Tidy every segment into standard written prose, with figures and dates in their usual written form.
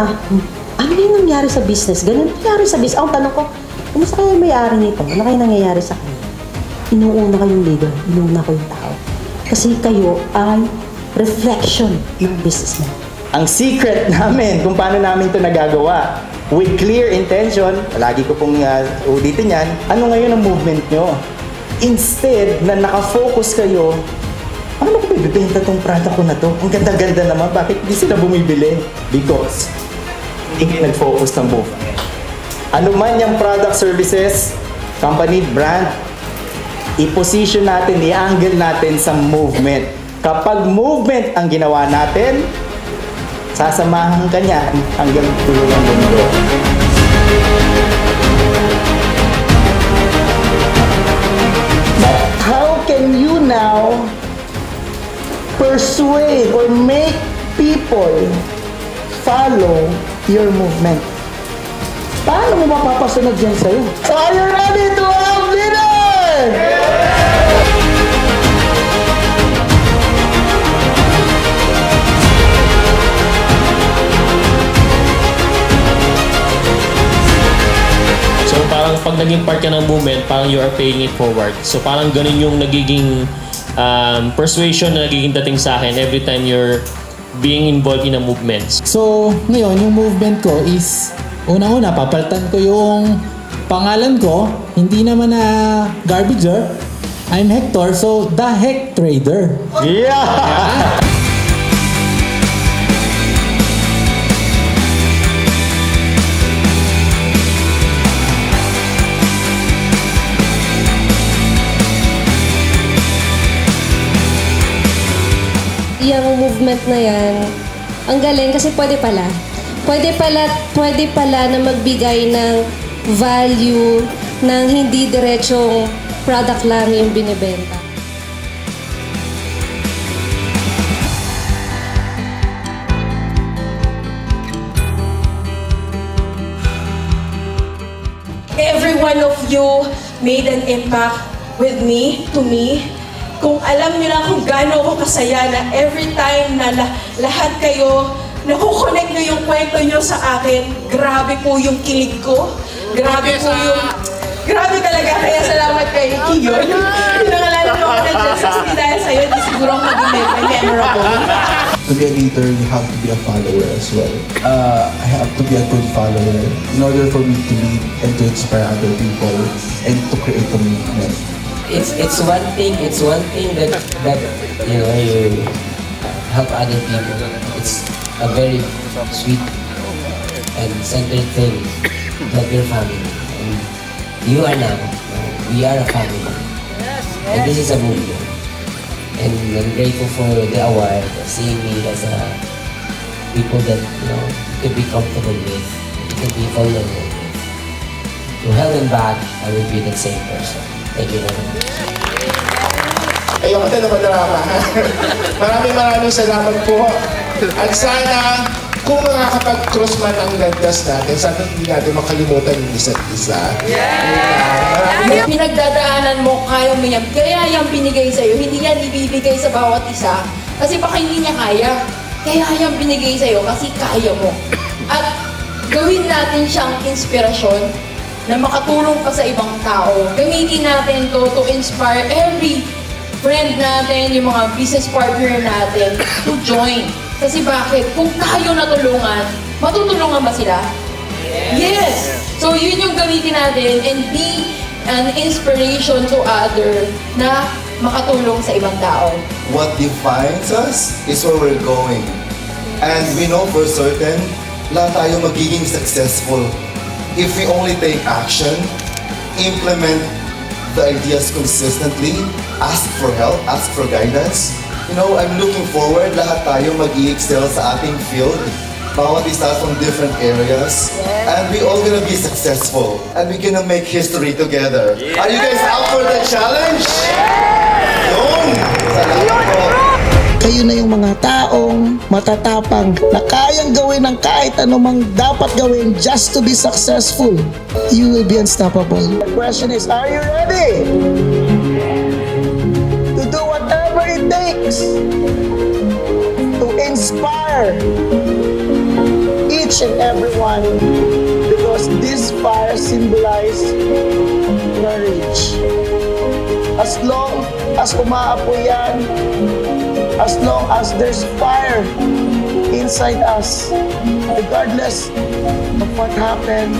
na, ano yung nangyari sa business? Ganun nangyari sa business. Ang tanong ko, kumusta kayo may-ari nito? Ano kayo nangyayari sa kanya? Inuuna kayong leader, inuuna ko yung tao. Kasi kayo ay reflection ng businessman. Ang secret namin kung paano namin ito nagagawa, with clear intention, lagi ko pong ulitin yan, ano ngayon ang movement nyo? Instead na nakafocus kayo, paano ko bibenta tong product ko na to? Ang ganda-ganda naman, bakit hindi sila bumibili? Because hindi kayo nag-focus ng movement. Ano man yung product, services, company, brand, i-position natin, i-angle natin sa movement. Kapag movement ang ginawa natin, sasamahan ka niyan hanggang dulo ng mundo. But how can you now persuade or make people follow your movement? Paano mo mapapasunod yan sa'yo? So are you ready to have dinner? So parang pag naging part ka ng movement, parang you are paying it forward. So parang ganun yung nagiging persuasion na nagiging dating sa akin every time you're being involved in a movement. So ngayon, yung movement ko is, unang-una, papalitan ko yung pangalan ko. Hindi naman na Garbager. I'm Hector, so the Heck Trader. Yeah! Yung movement na yan, ang galing kasi pwede pala. Pwede pala na magbigay ng value ng hindi diretsong product lang yung binibenta. Every one of you made an impact with me, to me. Kung alam niyo lang kung gaano ako kasaya na every time na lahat kayo, nakukonect niyo yung kwento niyo sa akin, grabe po yung kilig ko. Grabe po yung... Grabe talaga. Kaya salamat kay Kiyon. Pinangalan ko ako na Diyos. Kasi dahil sa'yo, di siguro ako maging memorable. To be a leader, you have to be a follower as well. I have to be a good follower in order for me to lead and to inspire other people and to create a movement. It's one thing that you know, you help other people. It's a very sweet and centered thing to help your family. And you are now, we are a family. And this is a movement. And I'm grateful for the award, seeing me as a people that you know you can be comfortable with, you can be vulnerable with. To hell and back, I will be the same person. Thank you very much. Ayoko na madrama. Maraming salamat po. At sana, kung makakapag-cross man ang landas natin, sana hindi natin makalimutan yung isa't isa. Yeah! Pinagdadaanan mo, kaya mo yan. Kaya yan binigay sa'yo. Hindi yan ibibigay sa bawat isa. Kasi baka hindi niya kaya. Kaya yan binigay sa'yo kasi kaya mo. At gawin natin siyang inspirasyon na makatulong pa sa ibang tao. Gamitin natin to inspire every friend natin, yung mga business partner natin to join. Kasi bakit? Kung tayo natulungan, matutulungan ba sila? Yes! So yun yung gamitin natin and be an inspiration to other na makatulong sa ibang tao. What defines us is where we're going. And we know for certain, lahat tayo magiging successful if we only take action, implement the ideas consistently, ask for help, ask for guidance. You know, I'm looking forward, lahat tayo mag-i-excel sa ating field. Bawat isa from different areas. And we all gonna be successful. And we're gonna make history together. Are you guys up for the challenge? Yun! Salamat po! Kayo na yung mga taong matatapang na kayang gawin ang kahit anumang dapat gawin just to be successful. You will be unstoppable. The question is, are you ready to do whatever it takes to inspire each and every one, because this fire symbolizes courage. As long as umaapoy yan, as long as there's fire inside us, regardless of what happened,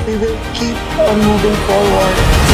we will keep on moving forward.